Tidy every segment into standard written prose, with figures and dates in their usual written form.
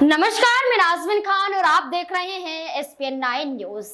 नमस्कार, मैं नाज़मीन खान और आप देख रहे हैं एसपीएन 9 न्यूज।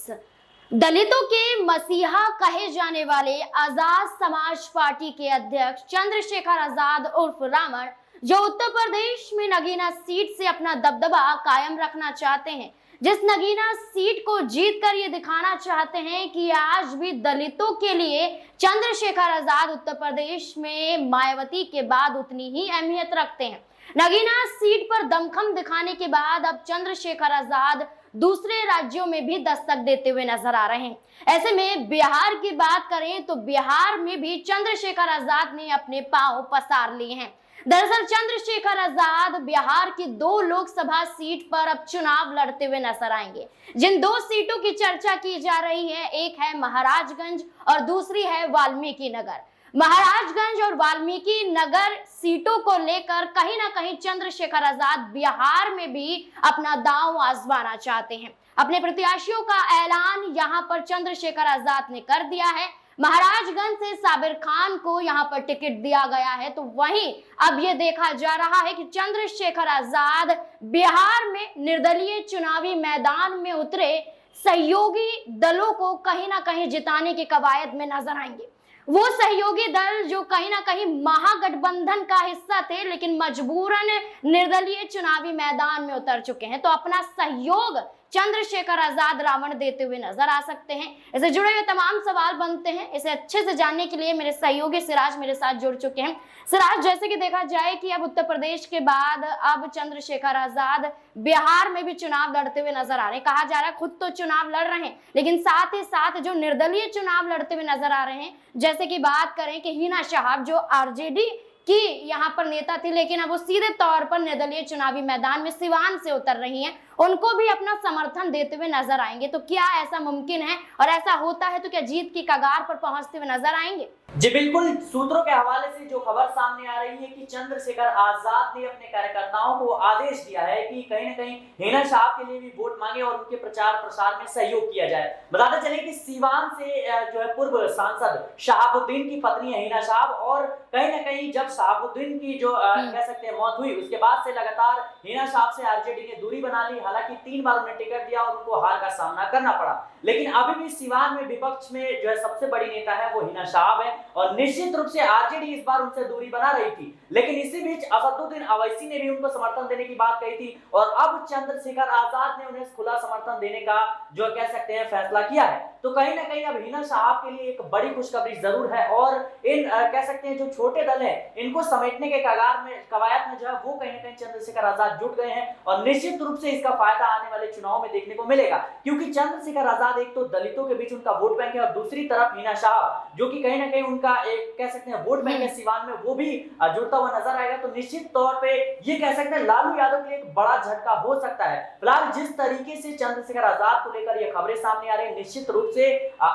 दलितों के मसीहा कहे जाने वाले आजाद समाज पार्टी के अध्यक्ष चंद्रशेखर आजाद उर्फ रावण, जो उत्तर प्रदेश में नगीना सीट से अपना दबदबा कायम रखना चाहते हैं, जिस नगीना सीट को जीतकर ये दिखाना चाहते हैं कि आज भी दलितों के लिए चंद्रशेखर आजाद उत्तर प्रदेश में मायावती के बाद उतनी ही अहमियत रखते हैं। नगीना सीट पर दमखम दिखाने के बाद अब चंद्रशेखर आजाद दूसरे राज्यों में भी दस्तक देते हुए नजर आ रहे हैं। ऐसे में बिहार की बात करें तो बिहार में भी चंद्रशेखर आजाद ने अपने पांव पसार लिए हैं। दरअसल चंद्रशेखर आजाद बिहार की 2 लोकसभा सीट पर अब चुनाव लड़ते हुए नजर आएंगे। जिन 2 सीटों की चर्चा की जा रही है, एक है महाराजगंज और दूसरी है वाल्मीकि नगर। महाराजगंज और वाल्मीकि नगर सीटों को लेकर कहीं ना कहीं चंद्रशेखर आजाद बिहार में भी अपना दांव आजमाना चाहते हैं। अपने प्रत्याशियों का ऐलान यहां पर चंद्रशेखर आजाद ने कर दिया है। महाराजगंज से साबिर खान को यहां पर टिकट दिया गया है, तो वहीं अब यह देखा जा रहा है कि चंद्रशेखर आजाद बिहार में निर्दलीय चुनावी मैदान में उतरे सहयोगी दलों को कहीं ना कहीं जिताने की कवायद में नजर आएंगे। वो सहयोगी दल जो कहीं ना कहीं महागठबंधन का हिस्सा थे, लेकिन मजबूरन निर्दलीय चुनावी मैदान में उतर चुके हैं, तो अपना सहयोग चंद्रशेखर आजाद रावण देते हुए नजर आ सकते हैं। इससे जुड़े हुए तमाम सवाल बनते हैं। इसे अच्छे से जानने के लिए मेरे सहयोगी सिराज मेरे साथ जुड़ चुके हैं। सिराज, जैसे कि देखा जाए कि अब उत्तर प्रदेश के बाद अब चंद्रशेखर आजाद बिहार में भी चुनाव लड़ते हुए नजर आ रहे हैं। कहा जा रहा है खुद तो चुनाव लड़ रहे हैं, लेकिन साथ ही साथ जो निर्दलीय चुनाव लड़ते हुए नजर आ रहे हैं, जैसे कि बात करें कि हिना शहाब जो आरजेडी की यहाँ पर नेता थी, लेकिन अब वो सीधे तौर पर निर्दलीय चुनावी मैदान में सिवान से उतर रही हैं, उनको भी अपना समर्थन देते हुए नजर आएंगे। तो क्या ऐसा मुमकिन है, और ऐसा होता है तो क्या जीत की कगार पर पहुंचते हुए नजर आएंगे? जी बिल्कुल, सूत्रों के हवाले से जो खबर सामने आ रही है कि चंद्रशेखर आजाद ने अपने कार्यकर्ताओं को आदेश दिया है कि कहीं न कहीं हिना शहाब के लिए भी वोट मांगे और उनके प्रचार प्रसार में सहयोग किया जाए। बताते चले कि सीवान से जो है पूर्व सांसद शहाबुद्दीन की पत्नी है हिना शहाब, और कहीं न कहीं जब शहाबुद्दीन की जो कह सकते हैं मौत हुई, उसके बाद से लगातार हिना शहाब से आरजेडी ने दूरी बना ली। हालांकि 3 बार उन्हें टिकट दिया और उनको हार का सामना करना पड़ा, लेकिन अभी भी सीवान में विपक्ष में जो है सबसे बड़ी नेता है वो हिना शहाब है, और निश्चित रूप से आरजेडी इस बार उनसे दूरी बना रही थी। लेकिन इसी बीच असदुद्दीन अवैसी ने भी उनको समर्थन देने की बात कही थी, और अब चंद्रशेखर आजाद ने उन्हें खुला समर्थन देने का जो कह सकते हैं फैसला किया है। तो कहीं ना कहीं अब हिना शहाब के लिए एक बड़ी खुशखबरी जरूर है, और इन कह सकते हैं जो छोटे दल हैं, इनको समेटने के कगार में कवायद में जो है वो कहीं ना कहीं चंद्रशेखर आजाद जुट गए हैं, और निश्चित रूप से इसका फायदा आने वाले चुनाव में देखने को मिलेगा। क्योंकि चंद्रशेखर आजाद एक तो दलितों के बीच उनका वोट बैंक है, और दूसरी तरफ हिना शहाब जो कि कहीं ना कहीं उनका एक कह सकते हैं वोट बैंक है सीवान में, वो भी जुड़ता हुआ नजर आएगा। तो निश्चित तौर पे ये कह सकते हैं लालू यादव के लिए एक बड़ा झटका हो सकता है। फिलहाल जिस तरीके से चंद्रशेखर आजाद को लेकर ये खबरें सामने आ रही है, निश्चित रूप से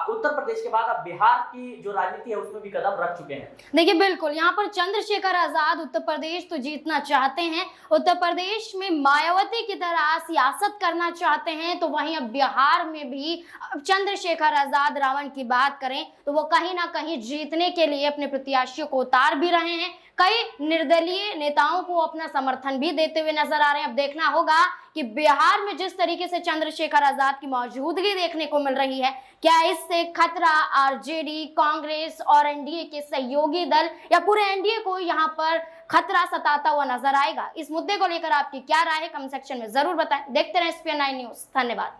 उत्तर प्रदेश के बाद अब बिहार की जो राजनीति है उसमें भी कदम रख चुके हैं। देखिए बिल्कुल, यहाँ पर चंद्रशेखर आजाद उत्तर प्रदेश तो जीतना चाहते हैं, उत्तर प्रदेश में मायावती की तरह सियासत करना चाहते हैं, तो वहीं अब बिहार में भी चंद्रशेखर आजाद रावण की बात करें तो वो कहीं ना कहीं जीतने के लिए अपने प्रत्याशियों को उतार भी रहे हैं। कई निर्दलीय नेताओं को अपना समर्थन भी देते हुए नजर आ रहे हैं। अब देखना होगा कि बिहार में जिस तरीके से चंद्रशेखर आजाद की मौजूदगी देखने को मिल रही है, क्या इससे खतरा आरजेडी, कांग्रेस और एनडीए के सहयोगी दल या पूरे एनडीए को यहां पर खतरा सताता हुआ नजर आएगा? इस मुद्दे को लेकर आपकी क्या राय है, कमेंट सेक्शन में जरूर बताएं। देखते रहें एसपीएन 9 न्यूज। धन्यवाद।